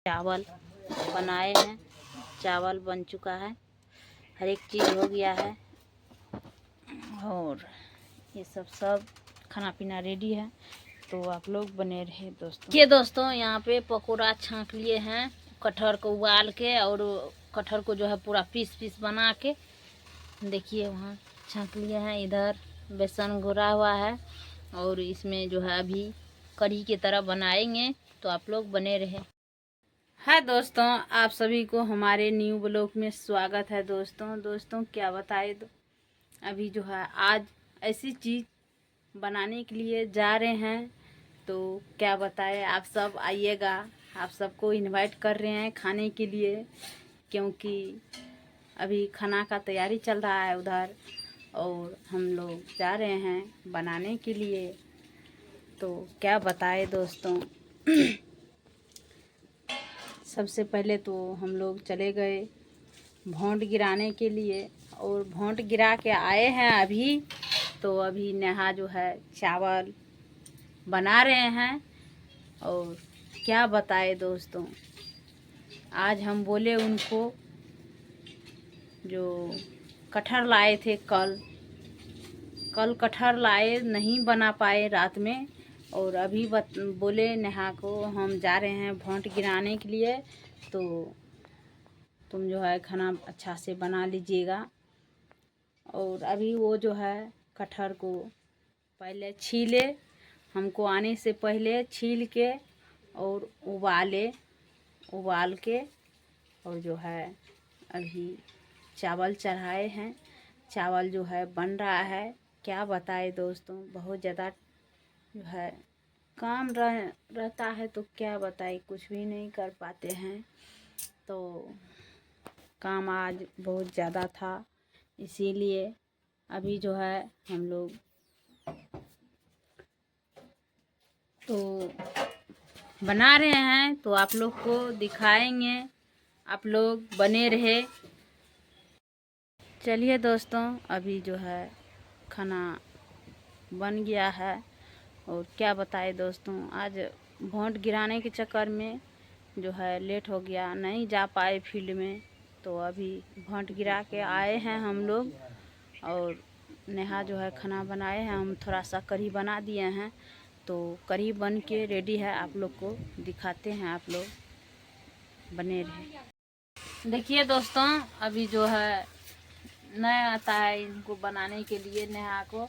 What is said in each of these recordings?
चावल बनाए हैं। चावल बन चुका है, हर एक चीज़ हो गया है और ये सब खाना पीना रेडी है। तो आप लोग बने रहे दोस्तों। ये दोस्तों यहाँ पे पकौड़ा छाँक लिए हैं, कटहर को उबाल के और कटहर को जो है पूरा पीस बना के देखिए वहाँ छाँक लिए हैं। इधर बेसन घोरा हुआ है और इसमें जो है अभी कढ़ी की तरह बनाएंगे। तो आप लोग बने रहे। हाय दोस्तों, आप सभी को हमारे न्यू ब्लॉग में स्वागत है। दोस्तों क्या बताए, अभी जो है आज ऐसी चीज़ बनाने के लिए जा रहे हैं। तो क्या बताए, आप सब आइएगा, आप सबको इनवाइट कर रहे हैं खाने के लिए, क्योंकि अभी खाना का तैयारी चल रहा है उधर और हम लोग जा रहे हैं बनाने के लिए। तो क्या बताए दोस्तों, सबसे पहले तो हम लोग चले गए भोंट गिराने के लिए और भोंट गिरा के आए हैं अभी। तो अभी नेहा जो है चावल बना रहे हैं। और क्या बताए दोस्तों, आज हम बोले उनको, जो कटहर लाए थे कल कटहर लाए, नहीं बना पाए रात में। और अभी बोले नेहा को हम जा रहे हैं भोंट गिराने के लिए, तो तुम जो है खाना अच्छा से बना लीजिएगा। और अभी वो जो है कटहर को पहले छीले, हमको आने से पहले छील के और उबाल के और जो है अभी चावल चढ़ाए हैं। चावल जो है बन रहा है। क्या बताए दोस्तों, बहुत ज़्यादा जो है काम रहता है, तो क्या बताए, कुछ भी नहीं कर पाते हैं। तो काम आज बहुत ज़्यादा था, इसीलिए अभी जो है हम लोग तो बना रहे हैं। तो आप लोग को दिखाएंगे, आप लोग बने रहे। चलिए दोस्तों, अभी जो है खाना बन गया है। और क्या बताए दोस्तों, आज भोंट गिराने के चक्कर में जो है लेट हो गया, नहीं जा पाए फील्ड में। तो अभी भोंट गिरा के आए हैं हम लोग और नेहा जो है खाना बनाए हैं। हम थोड़ा सा कढ़ी बना दिए हैं, तो कढ़ी बन के रेडी है, आप लोग को दिखाते हैं, आप लोग बने रहे। देखिए दोस्तों, अभी जो है नया आता है इनको बनाने के लिए नेहा को,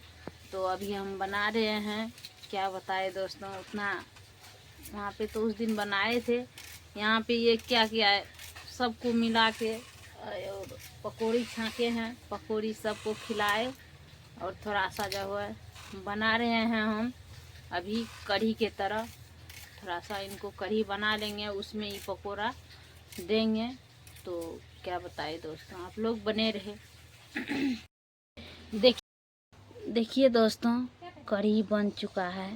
तो अभी हम बना रहे हैं। क्या बताए दोस्तों, उतना वहाँ पे तो उस दिन बनाए थे, यहाँ पे ये क्या किया है, सबको मिला के और पकौड़ी छाँके हैं, पकौड़ी सबको खिलाए और थोड़ा सा जो है बना रहे हैं हम अभी कढ़ी के तरह। थोड़ा सा इनको कढ़ी बना लेंगे, उसमें ही पकौड़ा देंगे। तो क्या बताए दोस्तों, आप लोग बने रहे। देखिए दोस्तों, कढ़ी बन चुका है,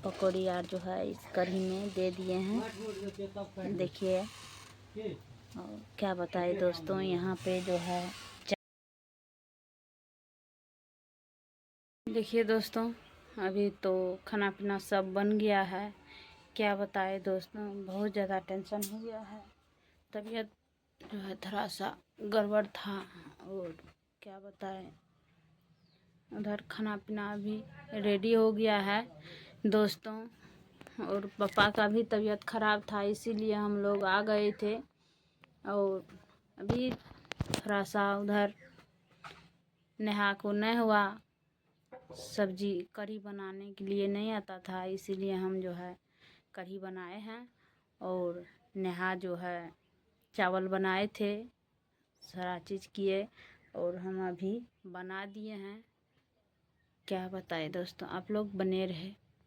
पकौड़ी यार जो है इस कढ़ी में दे दिए हैं, देखिए। और क्या बताए दोस्तों, यहाँ पे जो है देखिए दोस्तों, अभी तो खाना पीना सब बन गया है। क्या बताए दोस्तों, बहुत ज़्यादा टेंशन हो गया है, तबीयत जो है थोड़ा सा गड़बड़ था। और क्या बताए, उधर खाना पीना अभी रेडी हो गया है दोस्तों। और पापा का भी तबीयत ख़राब था, इसीलिए हम लोग आ गए थे। और अभी थोड़ा सा उधर नेहा को नहीं हुआ, सब्जी कढ़ी बनाने के लिए नहीं आता था, इसीलिए हम जो है कढ़ी बनाए हैं। और नेहा जो है चावल बनाए थे, सारा चीज़ किए और हम अभी बना दिए हैं। क्या बताए दोस्तों, आप लोग बने रहे।